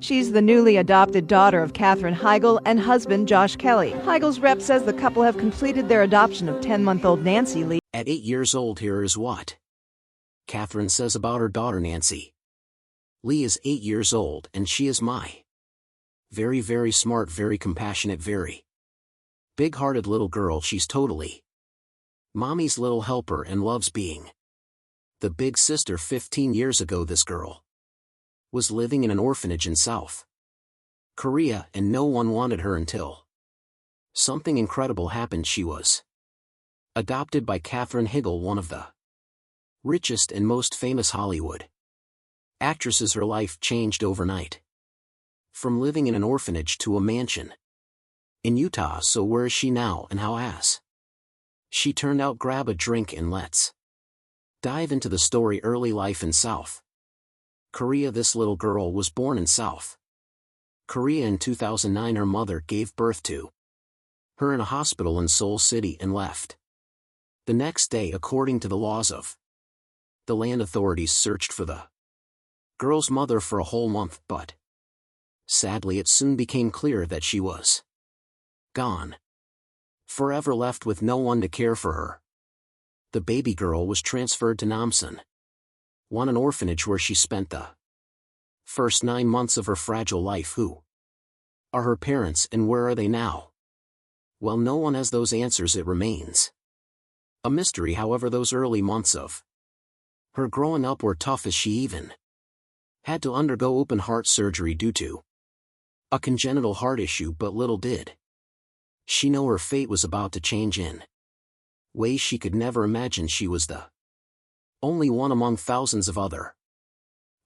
She's the newly adopted daughter of Katherine Heigl and husband Josh Kelley. Heigl's rep says the couple have completed their adoption of 10-month-old Nancy Lee. At 8 years old, here is what Katherine says about her daughter Nancy. Lee is 8 years old and she is my very, very smart, very compassionate, very big-hearted little girl. She's totally Mommy's little helper and loves being the big sister. 15 years ago, this girl was living in an orphanage in South Korea and no one wanted her until something incredible happened. She was adopted by Katherine Heigl, one of the richest and most famous Hollywood actresses. Her life changed overnight. From living in an orphanage to a mansion in Utah. So where is she now and how has she turned out? Grab a drink and let's dive into the story. Early life in South Korea. This little girl was born in South Korea in 2009. Her mother gave birth to her in a hospital in Seoul City and left the next day. According to the laws of the land, authorities searched for the girl's mother for a whole month, but sadly it soon became clear that she was gone forever, left with no one to care for her. The baby girl was transferred to Namsan, an orphanage where she spent the first 9 months of her fragile life. Who are her parents and where are they now? Well, no one has those answers. It remains a mystery. However, those early months of her growing up were tough, as she even had to undergo open heart surgery due to a congenital heart issue. But little did she know her fate was about to change in ways she could never imagine. She was the only one among thousands of other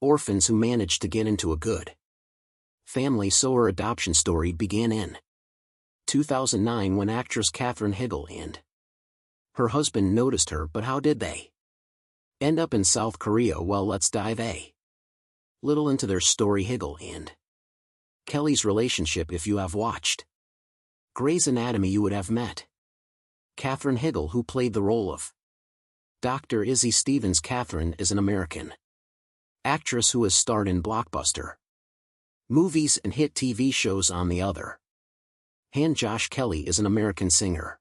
orphans who managed to get into a good family. So her adoption story began in 2009 when actress Katherine Heigl and her husband noticed her. But how did they end up in South Korea? Well, let's dive a little into their story. Heigl and Kelley's relationship. If you have watched Grey's Anatomy, you would have met Katherine Heigl, who played the role of Dr. Izzy Stevens. Katherine is an American actress who has starred in blockbuster movies and hit TV shows. On the other hand, Josh Kelley is an American singer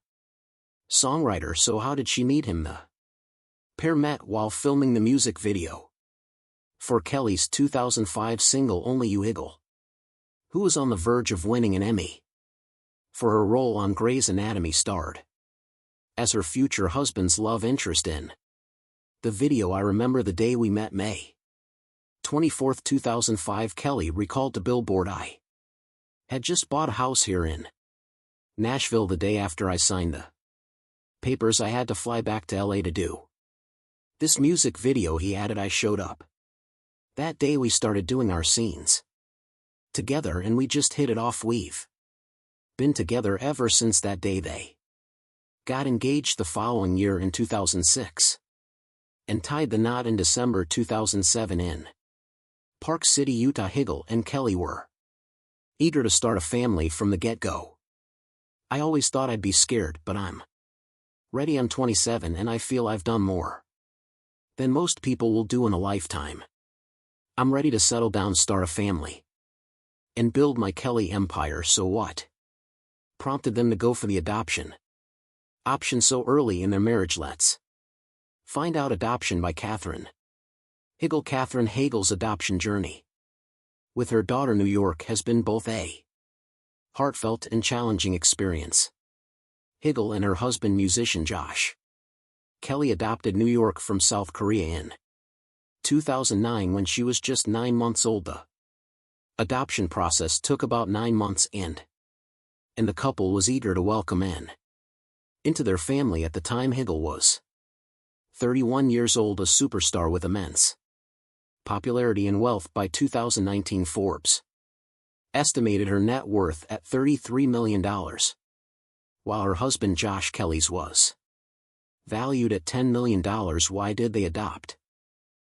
songwriter. So how did she meet him? The pair met while filming the music video for Kelley's 2005 single Only You. Heigl, who was on the verge of winning an Emmy for her role on Grey's Anatomy, starred as her future husband's love interest in the video. I remember the day we met, May 24, 2005. Kelley recalled to Billboard, "I had just bought a house here in Nashville the day after I signed the papers. I had to fly back to LA to do this music video." He added, "I showed up that day. We started doing our scenes together and we just hit it off. We've been together ever since that day." They got engaged the following year in 2006 and tied the knot in December 2007 in Park City, Utah. Heigl and Kelley were eager to start a family from the get-go. "I always thought I'd be scared, but I'm ready. I'm 27 and I feel I've done more than most people will do in a lifetime. I'm ready to settle down, start a family, and build my Kelley empire." So what prompted them to go for the adoption option so early in their marriage? Let's find out. Adoption by Katherine Heigl. Katherine Heigl's adoption journey with her daughter New York has been both a heartfelt and challenging experience. Heigl and her husband, musician Josh Kelley, adopted New York from South Korea in 2009 when she was just 9 months old. The adoption process took about 9 months and the couple was eager to welcome into their family. At the time, Heigl was 31 years old, a superstar with immense popularity and wealth. By 2019, Forbes estimated her net worth at $33 million, while her husband Josh Kelley's was valued at $10 million. Why did they adopt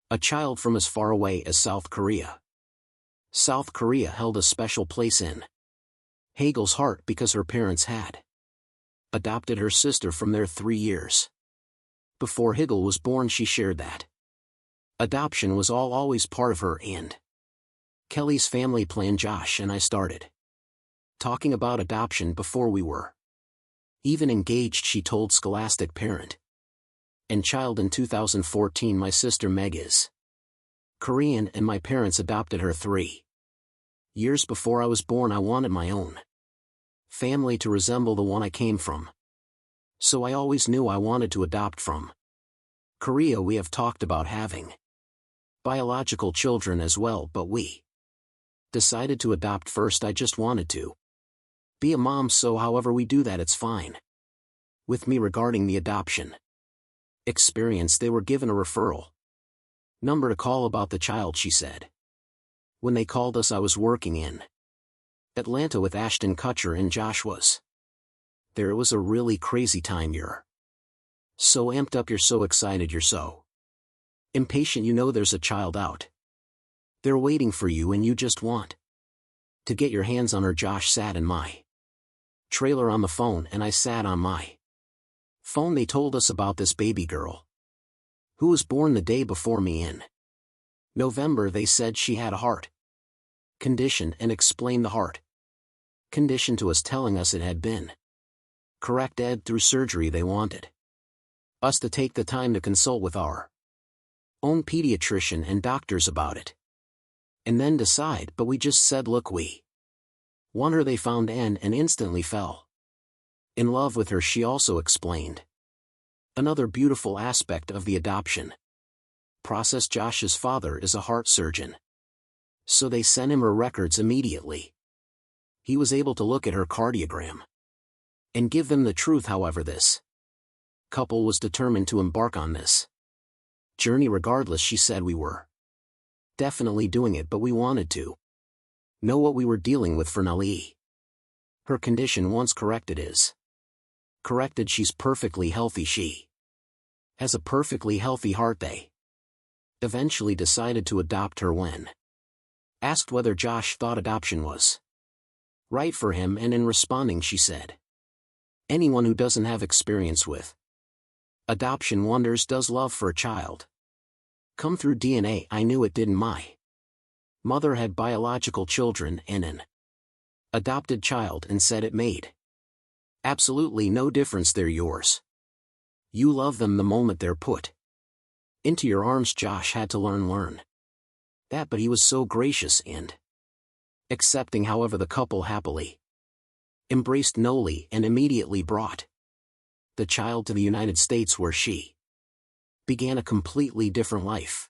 a child from as far away as South Korea? South Korea held a special place in Heigl's heart because her parents had adopted her sister from there 3 years before Heigl was born. She shared that adoption was always part of her and Kelley's family plan. Josh and I started talking about adoption before we were even engaged, she told Scholastic Parent and Child in 2014. My sister Meg is Korean and my parents adopted her 3 years before I was born. I wanted my own family to resemble the one I came from, so I always knew I wanted to adopt from Korea. We have talked about having biological children as well, but we decided to adopt first. I just wanted to be a mom, so however we do that, it's fine with me. Regarding the adoption experience, they were given a referral number to call about the child, she said. When they called us, I was working in Atlanta with Ashton Kutcher and Josh was there. It was a really crazy time. You're so amped up, you're so excited, you're so impatient. You know there's a child out there waiting for you and you just want to get your hands on her. Josh sat in my trailer on the phone and I sat on my phone. They told us about this baby girl who was born the day before me in November. They said she had a heart condition and explained the heart condition to us, telling us it had been corrected through surgery. They wanted us to take the time to consult with our own pediatrician and doctors about it and then decide, but we just said, look, we want her. They found Anne and instantly fell in love with her. She also explained another beautiful aspect of the adoption process. Josh's father is a heart surgeon, so they sent him her records immediately. He was able to look at her cardiogram and give them the truth. However, this couple was determined to embark on this journey regardless. She said, we were definitely doing it, but we wanted to know what we were dealing with. For Naleigh, her condition, once corrected, is corrected. She's perfectly healthy. She has a perfectly healthy heart. They eventually decided to adopt her when asked whether Josh thought adoption was right for him, and in responding she said, anyone who doesn't have experience with adoption wonders, does love for a child come through DNA? I knew it didn't. My mother had biological children and an adopted child and said it made absolutely no difference. They're yours. You love them the moment they're put into your arms. Josh had to learn that, but he was so gracious and accepting. However, the couple happily embraced Naleigh and immediately brought the child to the United States, where she began a completely different life.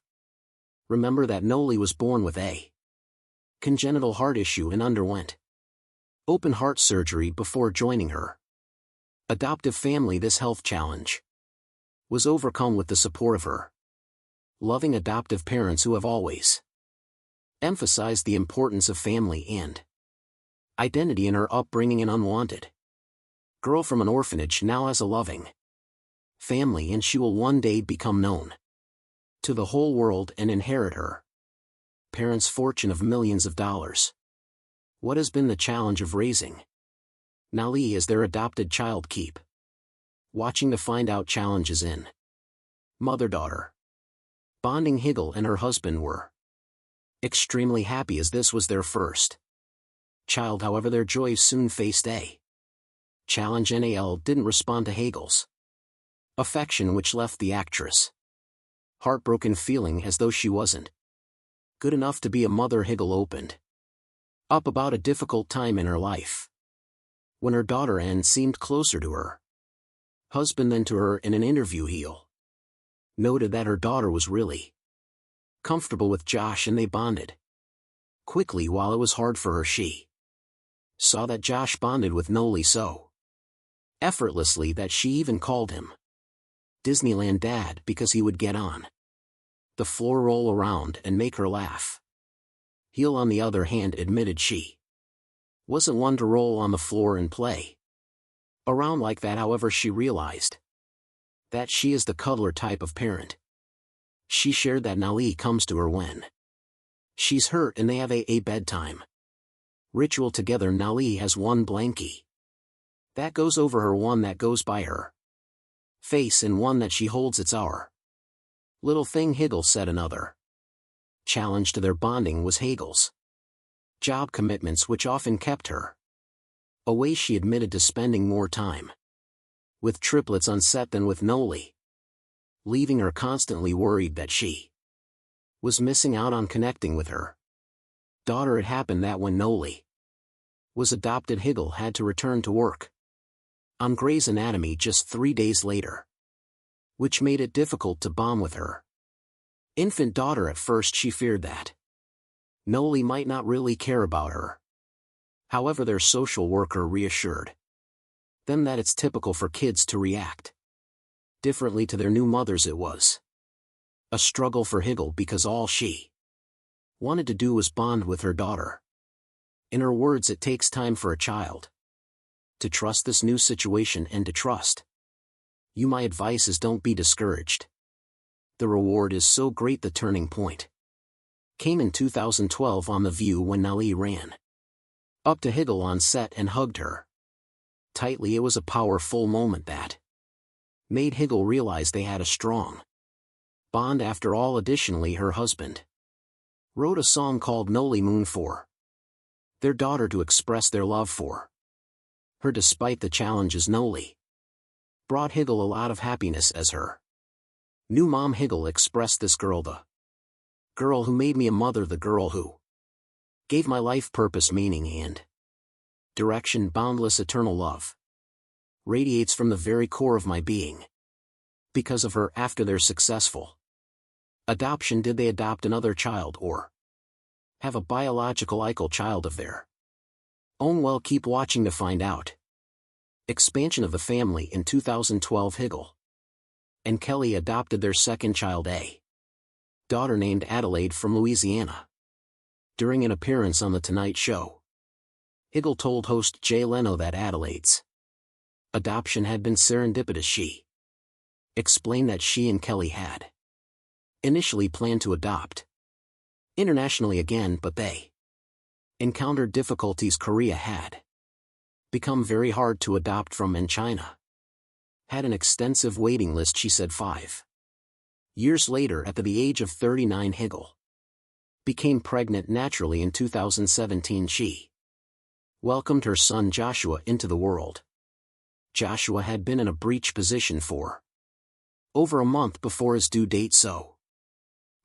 Remember that Naleigh was born with a congenital heart issue and underwent open heart surgery before joining her adoptive family. This health challenge was overcome with the support of her loving adoptive parents, who have always emphasized the importance of family and identity in her upbringing. An unwanted girl from an orphanage now has a loving family, and she will one day become known to the whole world and inherit her parents' fortune of millions of dollars. What has been the challenge of raising Naleigh as their adopted child? Keep watching to find out. Challenges in mother-daughter bonding. Heigl and her husband were extremely happy as this was their first child. However, their joy soon faced a challenge. Nal didn't respond to Heigl's affection, which left the actress heartbroken, feeling as though she wasn't good enough to be a mother. Heigl opened up about a difficult time in her life when her daughter Anne seemed closer to her husband than to her. In an interview, Heigl noted that her daughter was really comfortable with Josh and they bonded quickly. While it was hard for her, she saw that Josh bonded with Naleigh so effortlessly that she even called him Disneyland Dad, because he would get on the floor, roll around, and make her laugh. Heigl, on the other hand, admitted she wasn't one to roll on the floor and play around like that. However, she realized that she is the cuddler type of parent. She shared that Naleigh comes to her when she's hurt and they have a bedtime ritual together. Naleigh has one blankie that goes over her, one that goes by her face, and one that she holds. It's our little thing, Heigl said. Another challenge to their bonding was Heigl's job commitments which often kept her away. She admitted to spending more time with triplets on set than with Naleigh, leaving her constantly worried that she was missing out on connecting with her daughter. It happened that when Naleigh was adopted, Heigl had to return to work on Grey's Anatomy just 3 days later, which made it difficult to bond with her infant daughter. At first she feared that Naleigh might not really care about her. However, their social worker reassured them that it's typical for kids to react differently to their new mothers. It was a struggle for Heigl because all she wanted to do was bond with her daughter. In her words, it takes time for a child to trust this new situation and to trust you. My advice is don't be discouraged. The reward is so great. The turning point came in 2012 on The View when Naleigh ran up to Heigl on set and hugged her tightly. It was a powerful moment that made Heigl realize they had a strong bond after all. Additionally, her husband wrote a song called Naleigh Moon for their daughter to express their love for her. Despite the challenges, Naleigh brought Heigl a lot of happiness as her new mom. Heigl expressed, "This girl, the girl who made me a mother, the girl who gave my life purpose, meaning, and direction, boundless eternal love, radiates from the very core of my being." Because of her, after their successful adoption, did they adopt another child or have a biological Heigl child of their own? Well, keep watching to find out. Expansion of the family. In 2012, Heigl and Kelley adopted their second child, a daughter named Adelaide from Louisiana. During an appearance on The Tonight Show, Heigl told host Jay Leno that Adelaide's adoption had been serendipitous. She explained that she and Kelley had initially planned to adopt internationally again, but they encountered difficulties. Korea had become very hard to adopt from, and China had an extensive waiting list. She said 5 years later, at the age of 39, Heigl became pregnant naturally. In 2017, she welcomed her son Joshua into the world. Joshua had been in a breech position for over a month before his due date, so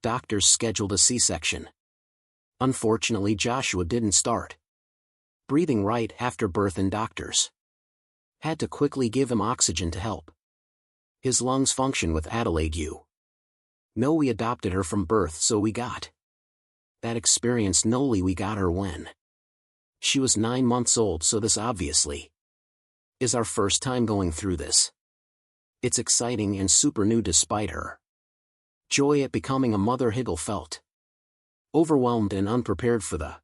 doctors scheduled a C-section. Unfortunately, Joshua didn't start breathing right after birth, and doctors had to quickly give him oxygen to help his lungs function. With Adelaide, you know, we adopted her from birth, so we got that experience. Naleigh, we got her when she was 9 months old, so this obviously is our first time going through this. It's exciting and super new. Despite her joy at becoming a mother, Heigl felt overwhelmed and unprepared for the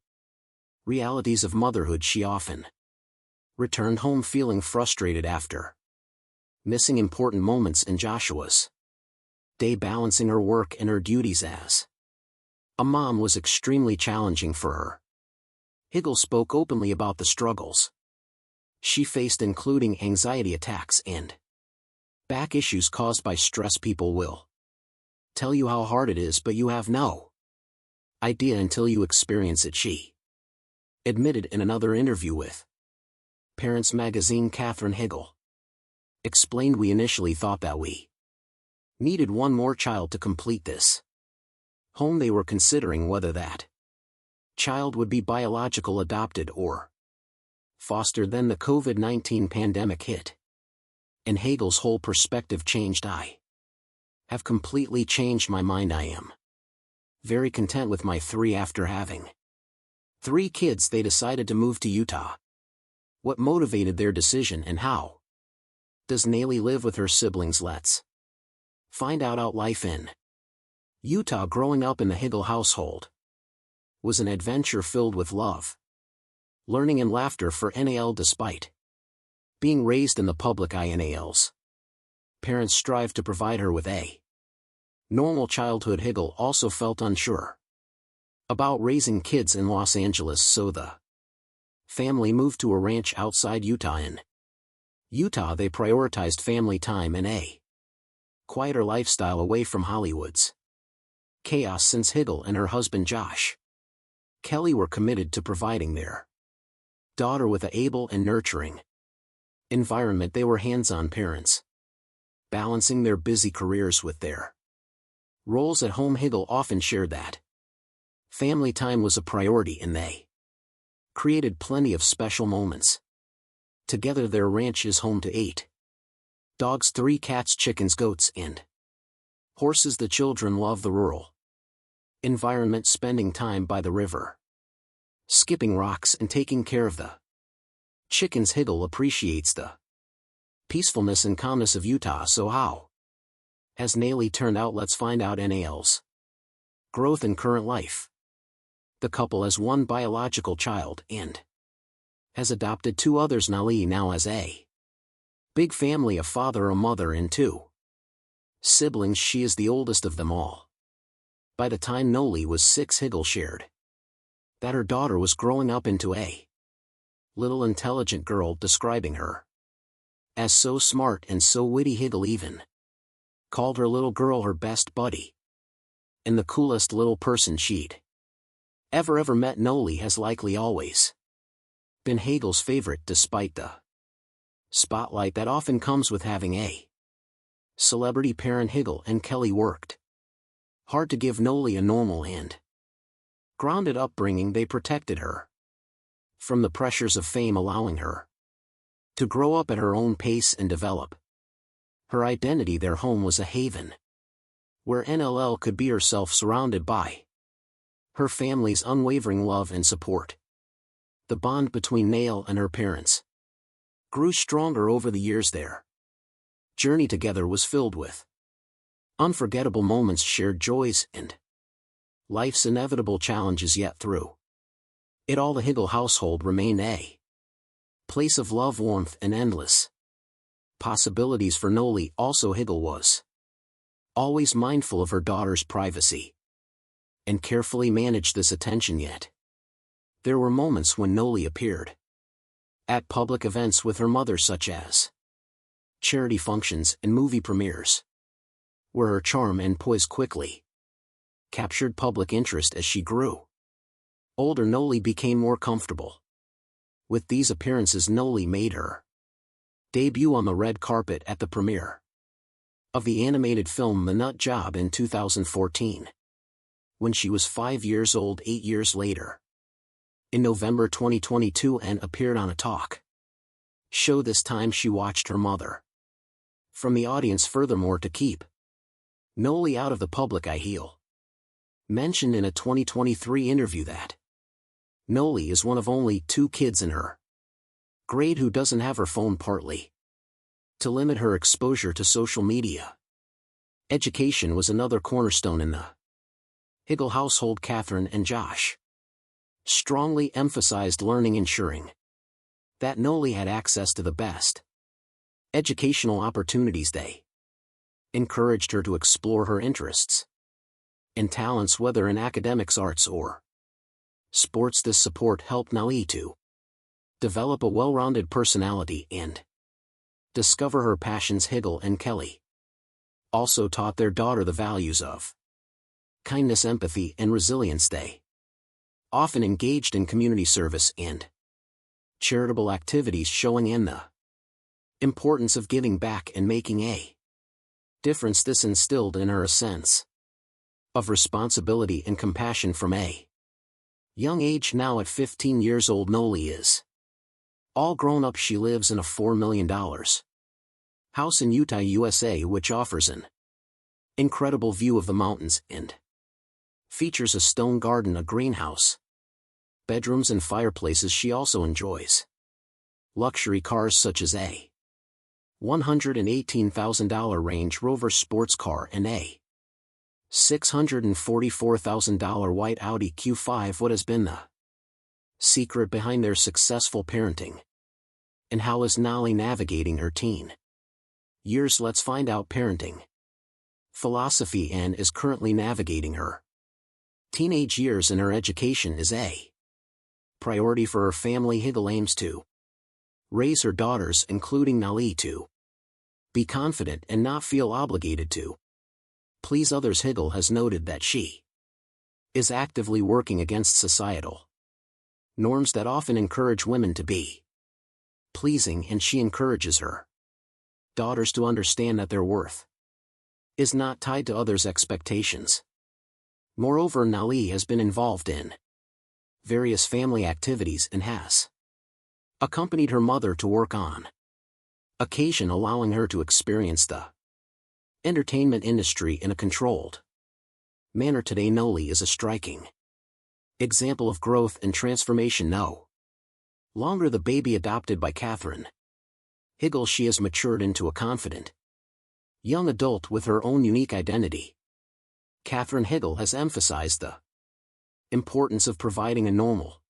realities of motherhood. She often returned home feeling frustrated after missing important moments in Joshua's day. Balancing her work and her duties as a mom was extremely challenging for her. Heigl spoke openly about the struggles she faced, including anxiety attacks and back issues caused by stress. People will tell you how hard it is, but you have no idea until you experience it, she admitted in another interview with Parents Magazine. Katherine Heigl explained, "We initially thought that we needed one more child to complete this home. They were considering whether that child would be biological, adopted, or fostered. Then the COVID-19 pandemic hit, and Heigl's whole perspective changed. I have completely changed my mind. I am very content with my 3 after having 3 kids." They decided to move to Utah. What motivated their decision, and how does Naleigh live with her siblings? Let's find out. Life in Utah. Growing up in the Heigl household was an adventure filled with love, learning, and laughter for Nal. Despite being raised in the public eye, Nal's parents strived to provide her with a normal childhood. Heigl also felt unsure about raising kids in Los Angeles, so the family moved to a ranch outside Utah. In Utah, they prioritized family time and a quieter lifestyle away from Hollywood's chaos. Since Heigl and her husband Josh Kelley were committed to providing their daughter with an able and nurturing environment. They were hands-on parents, balancing their busy careers with their roles at home. Heigl often shared that family time was a priority and they created plenty of special moments together. Their ranch is home to 8 dogs, 3 cats, chickens, goats, and horses. The children love the rural environment, spending time by the river, skipping rocks and taking care of the chickens. Heigl appreciates the peacefulness and calmness of Utah. So how has Naleigh turned out? Let's find out. Nale's growth and current life. The couple has 1 biological child and has adopted 2 others. Naleigh now has a big family, a father, a mother, and 2 siblings. She is the oldest of them all. By the time Naleigh was 6, Heigl shared that her daughter was growing up into a little intelligent girl, describing her as so smart and so witty. Heigl even called her little girl her best buddy and the coolest little person she'd ever met. Naleigh has likely always been Heigl's favorite, despite the spotlight that often comes with having a celebrity parent. Heigl and Kelley worked hard to give Naleigh a normal and grounded upbringing. They protected her from the pressures of fame, allowing her to grow up at her own pace and develop her identity. Their home was a haven where Nll could be herself, surrounded by her family's unwavering love and support. The bond between Naleigh and her parents grew stronger over the years. Their journey together was filled with unforgettable moments, shared joys, and life's inevitable challenges. Yet through it all, the Heigl household remained a place of love, warmth, and endless possibilities for Naleigh. Also, Heigl was always mindful of her daughter's privacy and carefully managed this attention. Yet there were moments when Naleigh appeared at public events with her mother, such as charity functions and movie premieres, where her charm and poise quickly captured public interest. As she grew older, Naleigh became more comfortable with these appearances. Naleigh made her debut on the red carpet at the premiere of the animated film The Nut Job in 2014, when she was 5 years old. 8 years later, in November 2022, and appeared on a talk show. This time she watched her mother from the audience. Furthermore, to keep Naleigh out of the public eye, Heigl mentioned in a 2023 interview that Naleigh is one of only 2 kids in her grade who doesn't have her phone, partly to limit her exposure to social media. Education was another cornerstone in the Heigl household. Katherine and Josh strongly emphasized learning, ensuring that Naleigh had access to the best educational opportunities. They encouraged her to explore her interests and talents, whether in academics, arts, or sports. This support helped Naleigh to develop a well-rounded personality and discover her passions. Heigl and Kelley also taught their daughter the values of kindness, empathy, and resilience. They often engaged in community service and charitable activities, showing in the importance of giving back and making a difference. This instilled in her a sense of responsibility and compassion from a young age. Now at 15 years old, Naleigh is all grown up. She lives in a $4 million house in Utah, USA, which offers an incredible view of the mountains and features a stone garden, a greenhouse, bedrooms, and fireplaces. She also enjoys luxury cars such as a $118,000 Range Rover sports car and a $644,000 white Audi Q5. What has been the secret behind their successful parenting, and how is Naleigh navigating her teen years? Let's find out. Parenting philosophy. Anne is currently navigating her teenage years, and her education is a priority for her family. Heigl aims to raise her daughters, including Naleigh, to be confident and not feel obligated to please others. Heigl has noted that she is actively working against societal norms that often encourage women to be pleasing, and she encourages her daughters to understand that their worth is not tied to others' expectations. Moreover, Naleigh has been involved in various family activities and has accompanied her mother to work on occasion, allowing her to experience the entertainment industry in a controlled manner. Today, Naleigh is a striking example of growth and transformation. No longer the baby adopted by Katherine Heigl, she has matured into a confident young adult with her own unique identity. Katherine Heigl has emphasized the importance of providing a normal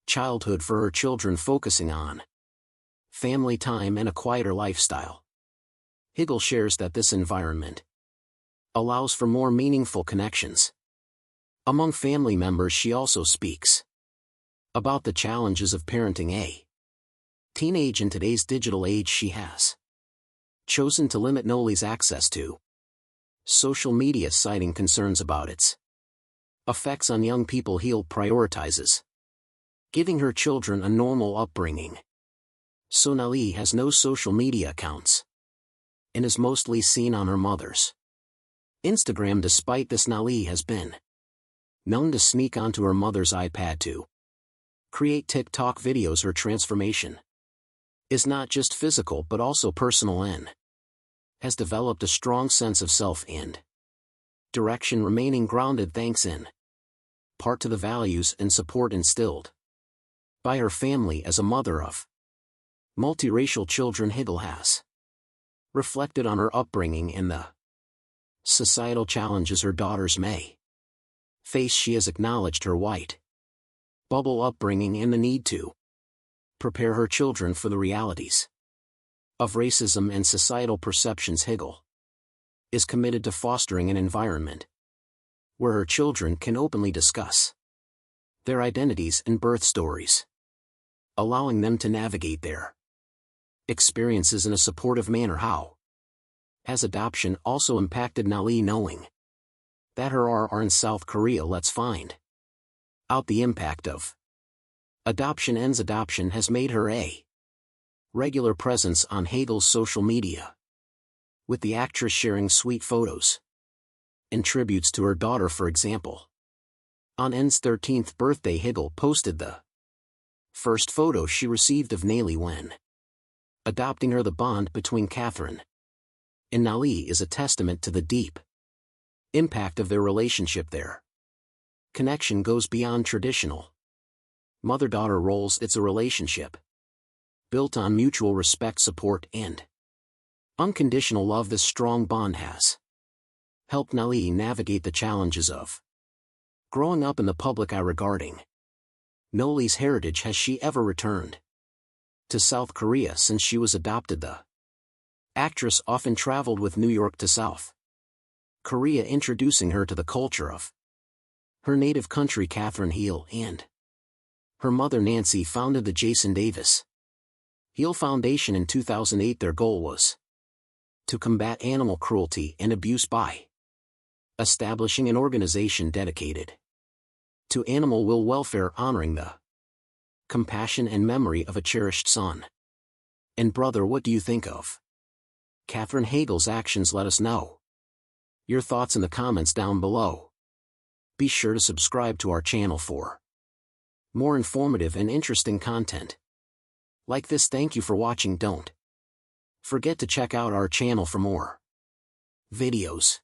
childhood for her children, focusing on family time and a quieter lifestyle. Heigl shares that this environment allows for more meaningful connections among family members. She also speaks about the challenges of parenting a teenage in today's digital age. She has chosen to limit Naleigh's access to social media, citing concerns about its effects on young people. Heigl prioritizes giving her children a normal upbringing, so Naleigh has no social media accounts and is mostly seen on her mother's Instagram. Despite this, Naleigh has been known to sneak onto her mother's iPad to create TikTok videos. Her transformation is not just physical but also personal, and has developed a strong sense of self and direction, remaining grounded thanks in part to the values and support instilled by her family. As a mother of multiracial children, Heigl has reflected on her upbringing and the societal challenges her daughters may face. She has acknowledged her white bubble upbringing and the need to prepare her children for the realities of racism and societal perceptions. Heigl is committed to fostering an environment where her children can openly discuss their identities and birth stories, allowing them to navigate their experiences in a supportive manner. How has adoption also impacted Naleigh? Knowing that her RR in South Korea, let's find out the impact of adoption. Adoption has made her a regular presence on Heigl's social media, with the actress sharing sweet photos and tributes to her daughter. For example, on N's 13th birthday, Heigl posted the first photo she received of Naleigh when adopting her. The bond between Katherine and Naleigh is a testament to the deep impact of their relationship. Their connection goes beyond traditional mother-daughter roles. It's a relationship built on mutual respect, support, and unconditional love. This strong bond has helped Naleigh navigate the challenges of growing up in the public eye. Regarding Naleigh's heritage, has she ever returned to South Korea since she was adopted? The actress often traveled with New York to South Korea, introducing her to the culture of her native country. Katherine Heigl and her mother Nancy founded the Jason Davis Heigl Foundation in 2008. Their goal was to combat animal cruelty and abuse by establishing an organization dedicated to animal welfare, honoring the compassion and memory of a cherished son and brother. What do you think of Katherine Heigl's actions? Let us know your thoughts in the comments down below. Be sure to subscribe to our channel for more informative and interesting content like this. Thank you for watching. Don't forget to check out our channel for more videos.